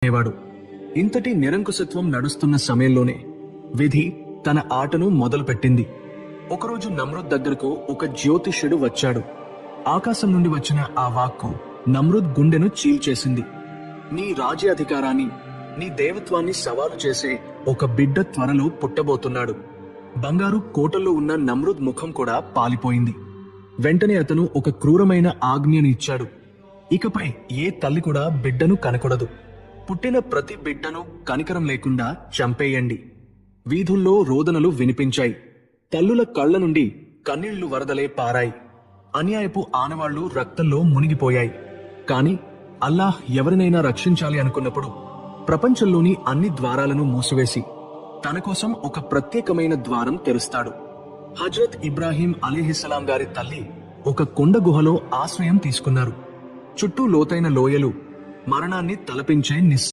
అనేవాడు. ఇంతటి నిరంకుశత్వం నడుస్తున్న సమయంలోనే విధి తన ఆటను మొదలుపెట్టింది. ఒకరోజు నమ్రుద్ దగ్గరకు ఒక జ్యోతిష్యుడు వచ్చాడు. ఆకాశం నుండి వచ్చిన ఆ వాక్కు నమ్రుద్ గుండెను చీల్చేసింది. నీ రాజ్యాధికారాన్ని, నీ దేవత్వాన్ని సవాలు చేసే ఒక బిడ్డ త్వరలో పుట్టబోతున్నాడు. బంగారు కోటల్లో ఉన్న నమ్రుద్ ముఖం కూడా పాలిపోయింది. వెంటనే అతను ఒక క్రూరమైన ఆజ్ఞని ఇచ్చాడు. ఇకపై ఏ తల్లి కూడా బిడ్డను కనకూడదు. పుట్టిన ప్రతి బిడ్డను కనికరం లేకుండా చంపేయండి. వీధుల్లో రోదనలు వినిపించాయి. తల్లుల కళ్ల నుండి కన్నీళ్లు వరదలే పారాయి. అన్యాయపు ఆనవాళ్లు రక్తంలో మునిగిపోయాయి. కాని అల్లాహ్ ఎవరినైనా రక్షించాలి అనుకున్నప్పుడు ప్రపంచంలోని అన్ని ద్వారాలను మూసివేసి తన కోసం ఒక ప్రత్యేకమైన ద్వారం తెరుస్తాడు. హజరత్ ఇబ్రాహీం అలీహిస్సలాం గారి తల్లి ఒక కొండ గుహలో ఆశ్రయం తీసుకున్నారు. చుట్టూ లోతైన లోయలు, మరణాన్ని తలపించే